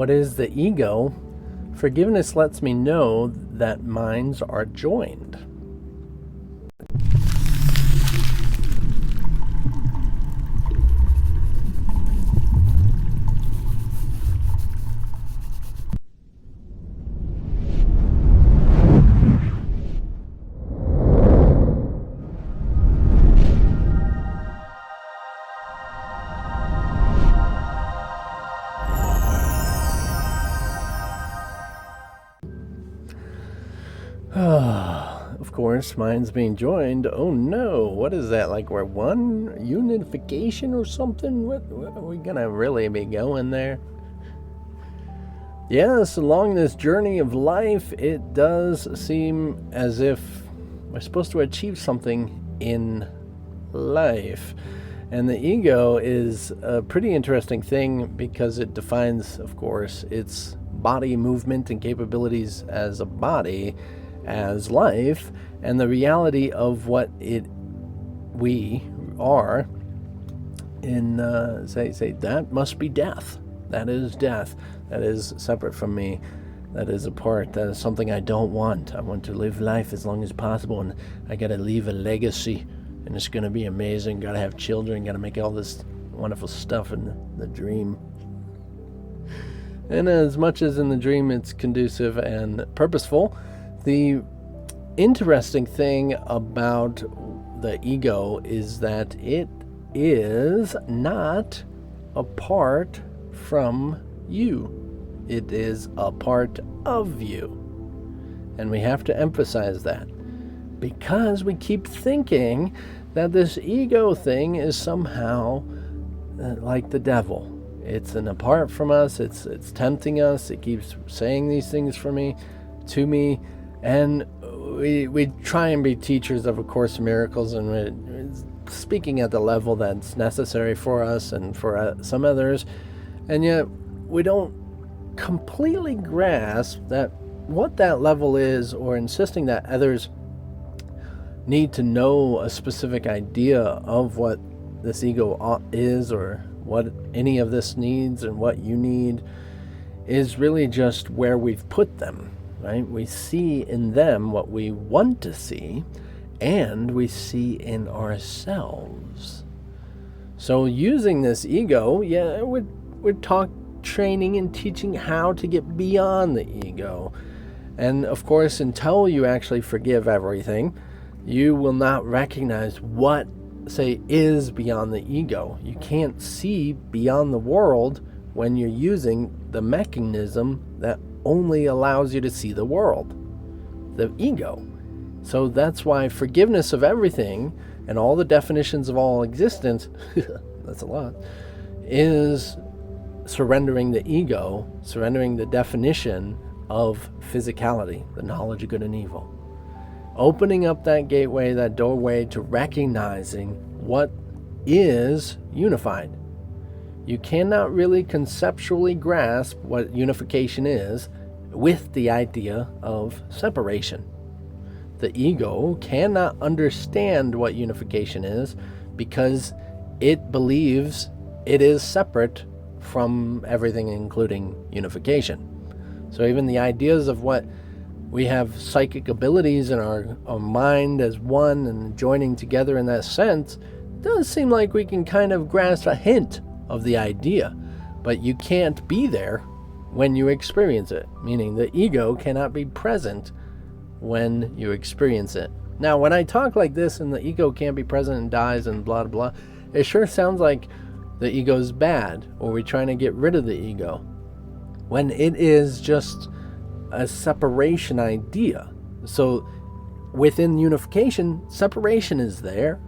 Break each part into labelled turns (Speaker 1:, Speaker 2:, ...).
Speaker 1: what is the ego? Forgiveness lets me know that minds are joined. Of course, minds being joined. Oh no, what is that? Like we're one? Unification or something? What are we gonna really be going there? Yes, along this journey of life, it does seem as if we're supposed to achieve something in life. And the ego is a pretty interesting thing because it defines, of course, its body movement and capabilities as a body, as life, and the reality of what we are in, say that must be death. That is death. That is separate from me. That is apart. That is something I don't want. I want to live life as long as possible, and I gotta leave a legacy, and it's gonna be amazing. Gotta have children, gotta make all this wonderful stuff in the dream. And as much as in the dream it's conducive and purposeful, the interesting thing about the ego is that it is not apart from you. It is a part of you. And we have to emphasize that because we keep thinking that this ego thing is somehow like the devil. It's an apart from us. It's tempting us. It keeps saying these things to me. And we try and be teachers of A Course in Miracles, and we're speaking at the level that's necessary for us and for some others. And yet we don't completely grasp that what that level is, or insisting that others need to know a specific idea of what this ego is, or what any of this needs and what you need, is really just where we've put them. Right? We see in them what we want to see, and we see in ourselves. So using this ego, we're training and teaching how to get beyond the ego. And of course, until you actually forgive everything, you will not recognize what, say, is beyond the ego. You can't see beyond the world when you're using the mechanism that only allows you to see the world, the ego. So that's why forgiveness of everything and all the definitions of all existence, that's a lot, is surrendering the ego, surrendering the definition of physicality, the knowledge of good and evil. Opening up that gateway, that doorway to recognizing what is unified. You cannot really conceptually grasp what unification is with the idea of separation. The ego cannot understand what unification is because it believes it is separate from everything, including unification. So even the ideas of what we have psychic abilities in our mind as one and joining together in that sense, does seem like we can kind of grasp a hint of the idea, but you can't be there when you experience it, meaning the ego cannot be present when you experience it. Now, when I talk like this and the ego can't be present and dies and blah, blah, blah, it sure sounds like the ego's bad, or we're trying to get rid of the ego, when it is just a separation idea. So within unification, separation is there.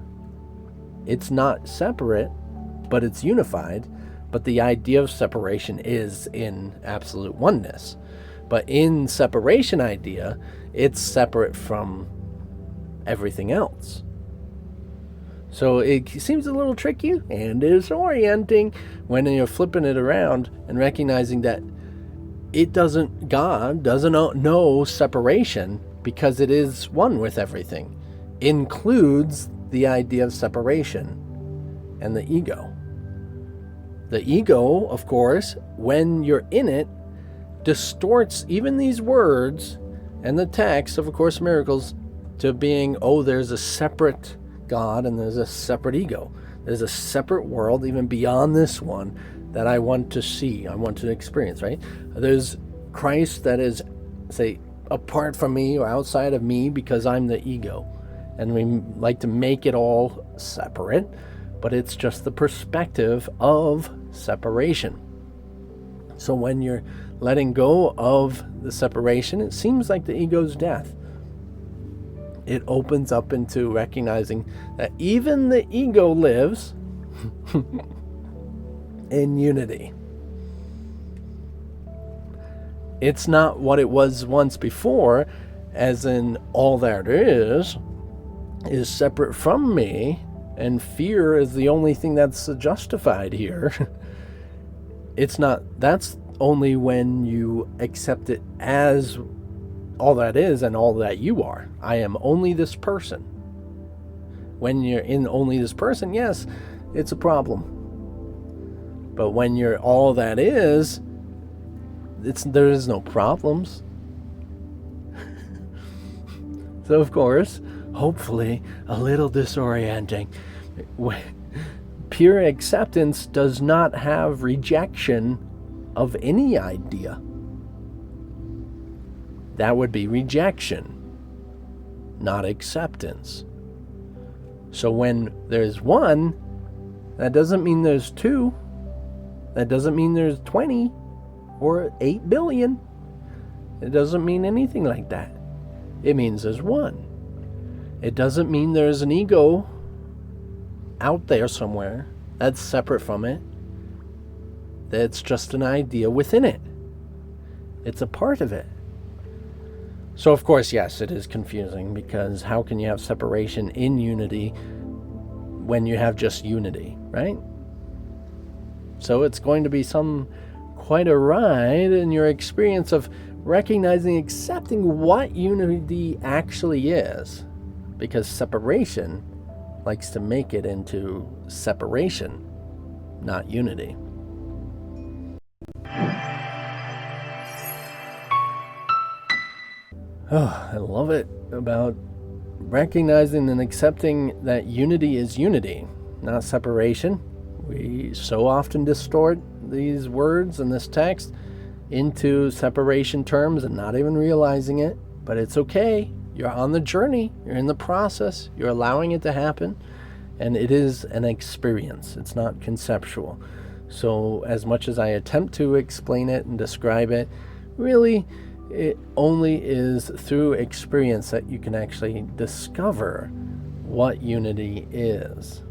Speaker 1: It's not separate, but it's unified. But the idea of separation is in absolute oneness. But in separation idea, it's separate from everything else. So it seems a little tricky and disorienting when you're flipping it around and recognizing that God doesn't know separation because it is one with everything. Includes the idea of separation and the ego. The ego, of course, when you're in it, distorts even these words and the text of A Course in Miracles to being, oh, there's a separate God and there's a separate ego. There's a separate world even beyond this one that I want to see, I want to experience, right? There's Christ that is, say, apart from me or outside of me because I'm the ego. And we like to make it all separate, but it's just the perspective of separation. So when you're letting go of the separation, it seems like the ego's death. It opens up into recognizing that even the ego lives in unity. It's not what it was once before, as in all that is separate from me, and fear is the only thing that's justified here. It's not. That's only when you accept it as all that is and all that you are. I am only this person. When you're in only this person, yes, it's a problem. But when you're all that is, there is no problems. So of course, hopefully a little disorienting. Pure acceptance does not have rejection of any idea. That would be rejection, not acceptance. So when there's one, that doesn't mean there's two. That doesn't mean there's 20 or 8 billion. It doesn't mean anything like that. It means there's one. It doesn't mean there's an ego out there somewhere that's separate from it. That's just an idea within it. It's a part of it. So of course, yes, it is confusing, because how can you have separation in unity when you have just unity, right? So it's going to be quite a ride in your experience of recognizing, accepting what unity actually is, because separation likes to make it into separation, not unity. Oh, I love it about recognizing and accepting that unity is unity, not separation. We so often distort these words and this text into separation terms and not even realizing it, but it's okay. You're on the journey, you're in the process, you're allowing it to happen, and it is an experience. It's not conceptual. So as much as I attempt to explain it and describe it, really it only is through experience that you can actually discover what unity is.